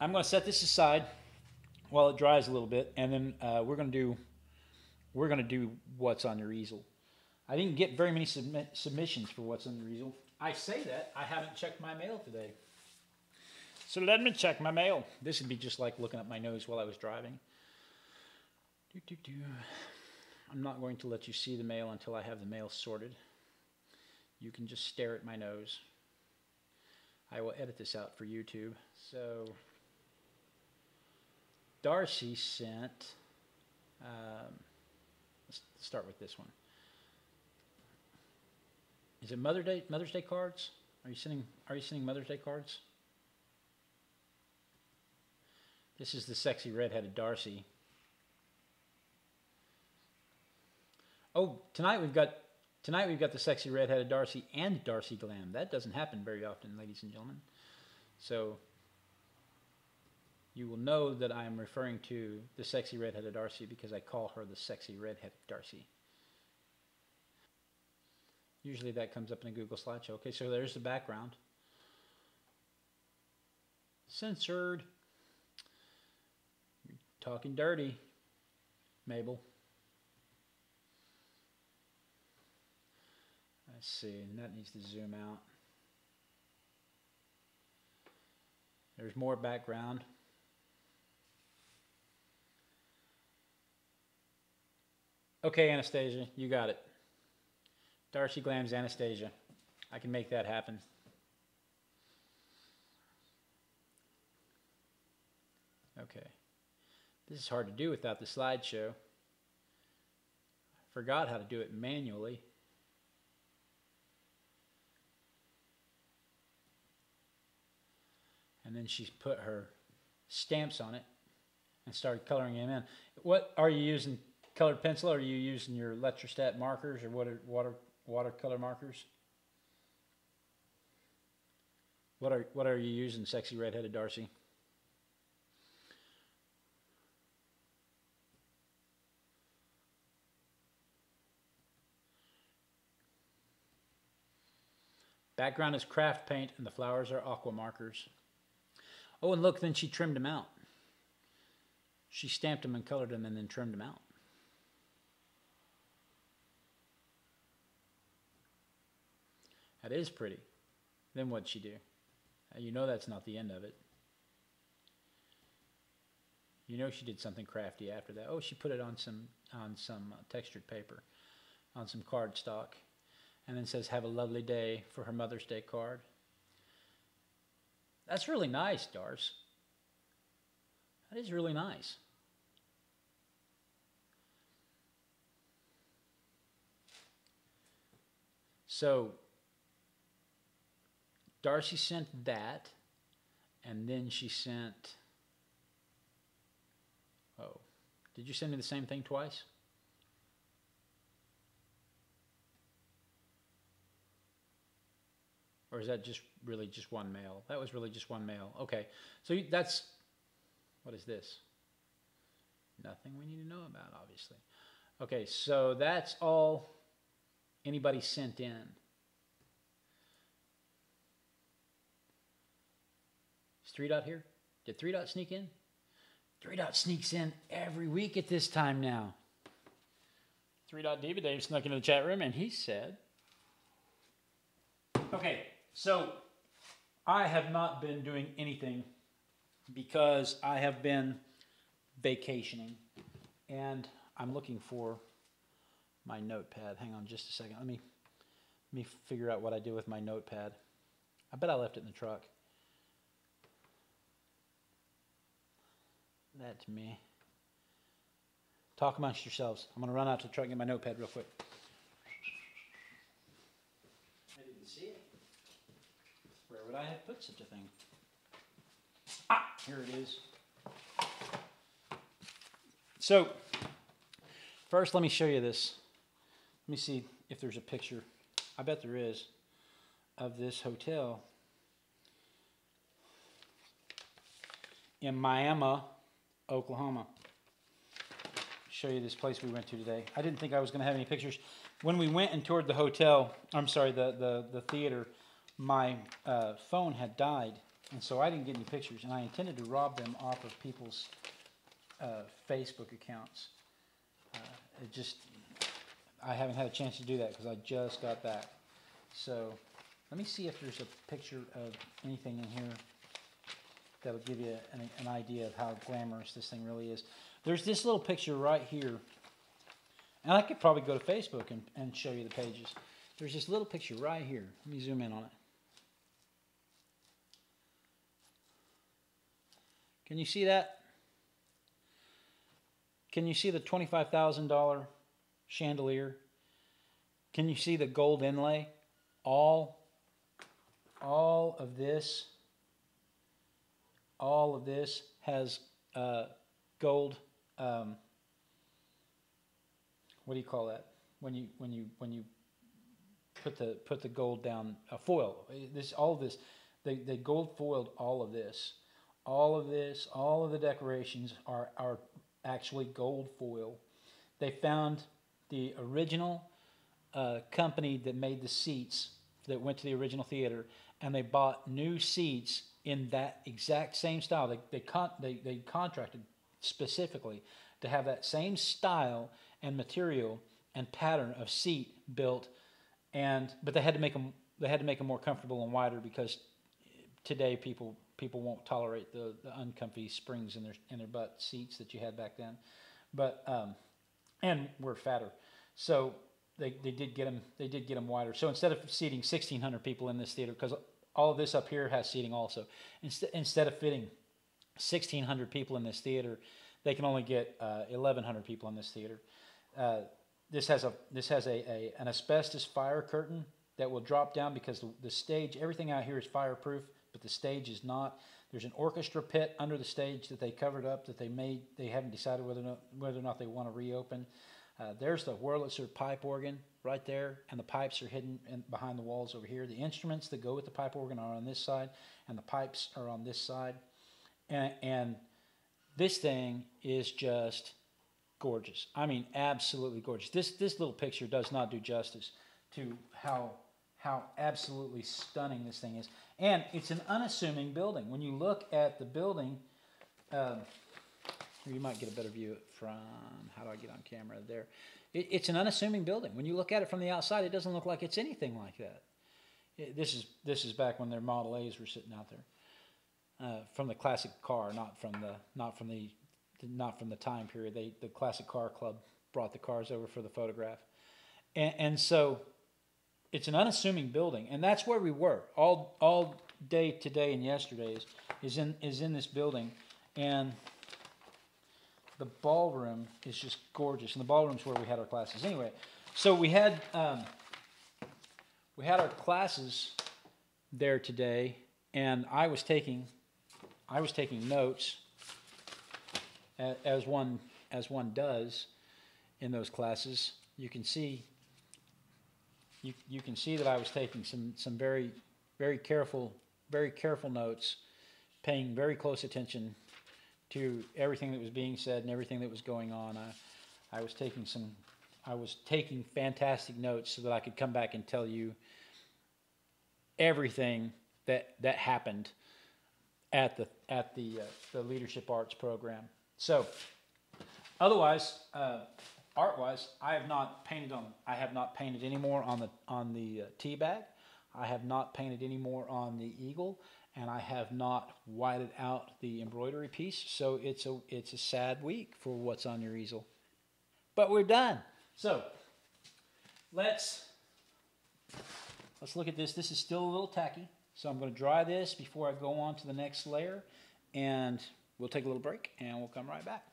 I'm going to set this aside while it dries a little bit, and then we're going to do what's on your easel. I didn't get very many submissions for what's on your easel. I say that I haven't checked my mail today. So let me check my mail. This would be just like looking at my nose while I was driving. I'm not going to let you see the mail until I have the mail sorted. You can just stare at my nose. I will edit this out for YouTube. So Darcy sent, let's start with this one. Is it Mother's Day cards? Are you sending Mother's Day cards? This is the Sexy Red Headed Darcy. Oh, tonight we've got the Sexy Red Headed Darcy and Darcy Glam. That doesn't happen very often, ladies and gentlemen. So you will know that I am referring to the Sexy Red Headed Darcy because I call her the Sexy Red Headed Darcy. Usually that comes up in a Google slideshow. Okay, so there's the background. Censored. You're talking dirty, Mabel. Let's see, and that needs to zoom out. There's more background. Okay, Anastasia, you got it. Darcy Glam's Anastasia. I can make that happen. Okay. This is hard to do without the slideshow. I forgot how to do it manually. And then she's put her stamps on it and started coloring them in. What are you using? Colored pencil, or are you using your Electrostat markers, or what are watercolor markers? What are you using, Sexy Red Headed Darcy? Background is craft paint and the flowers are aqua markers. Oh, and look, then she trimmed them out. She stamped them and colored them and then trimmed them out. That is pretty. Then what'd she do? You know that's not the end of it. You know she did something crafty after that. Oh, she put it on some textured paper, on some cardstock, and then says, "Have a lovely day," for her Mother's Day card. That's really nice, Darce. That is really nice. So Darcy sent that, and then she sent, oh, did you send me the same thing twice? Or is that just really just one mail? That was really just one mail. Okay, so that's, what is this? Nothing we need to know about, obviously. Okay, so that's all anybody sent in. Is 3 Dot here? Did 3 Dot sneak in? 3 Dot sneaks in every week at this time now. 3 Dot Diva Dave snuck into the chat room and he said, okay, so I have not been doing anything because I have been vacationing and I'm looking for my notepad. Hang on just a second. Let me figure out what I do with my notepad. I bet I left it in the truck. That's me. Talk amongst yourselves. I'm going to run out to the truck and get my notepad real quick. I didn't see it. Where would I have put such a thing? Ah, here it is. So, first let me show you this. Let me see if there's a picture. I bet there is, of this hotel in Miami, Oklahoma. Show you this place we went to today. I didn't think I was going to have any pictures. When we went and toured the hotel, I'm sorry, the theater, my phone had died And so I didn't get any pictures, and I intended to rob them off of people's Facebook accounts. I haven't had a chance to do that because I just got back. So let me see if there's a picture of anything in here that'll give you an idea of how glamorous this thing really is. There's this little picture right here, and I could probably go to Facebook and show you the pages. There's this little picture right here. Let me zoom in on it. Can you see that? Can you see the $25,000 chandelier? Can you see the gold inlay? All of this has gold. What do you call that? When you put the gold down, foil. All of this, they gold foiled all of this. All of the decorations are actually gold foil. They found the original company that made the seats that went to the original theater, and they bought new seats in that exact same style. They contracted specifically to have that same style and material and pattern of seat built, but they had to make them more comfortable and wider because today people won't tolerate the uncomfy springs in their butt seats that you had back then, but and we're fatter, so they did get them wider. So instead of seating 1,600 people in this theater, because all of this up here has seating also, instead of fitting 1,600 people in this theater, they can only get 1,100 people in this theater. This has an asbestos fire curtain that will drop down because the stage, everything out here is fireproof, but the stage is not. There's an orchestra pit under the stage that they covered up that they haven't decided whether or not they want to reopen. There's the Wurlitzer pipe organ right there, and the pipes are hidden behind the walls over here. The instruments that go with the pipe organ are on this side, and the pipes are on this side. And this thing is just gorgeous. I mean, absolutely gorgeous. This little picture does not do justice to how absolutely stunning this thing is. And it's an unassuming building. When you look at the building, you might get a better view from, how do I get on camera there? It's an unassuming building. When you look at it from the outside, it doesn't look like it's anything like that. This is back when their Model A's were sitting out there, from the classic car, not from the time period. The Classic Car Club brought the cars over for the photograph, and so it's an unassuming building, and that's where we were all day today and yesterday is in this building, and the ballroom is just gorgeous, and the ballroom's where we had our classes. Anyway, so we had our classes there today, and I was taking notes as one does in those classes. You can see that I was taking some very, very careful notes, paying very close attention to everything that was being said and everything that was going on. I was taking fantastic notes so that I could come back and tell you everything that happened at the Leadership Arts program. So, otherwise, art-wise, I have not painted anymore on the tea bag. I have not painted anymore on the eagle, and I have not whited out the embroidery piece. So it's a sad week for what's on your easel, but we're done. So let's look at this. This is still a little tacky, so I'm going to dry this before I go on to the next layer, and we'll take a little break, and we'll come right back.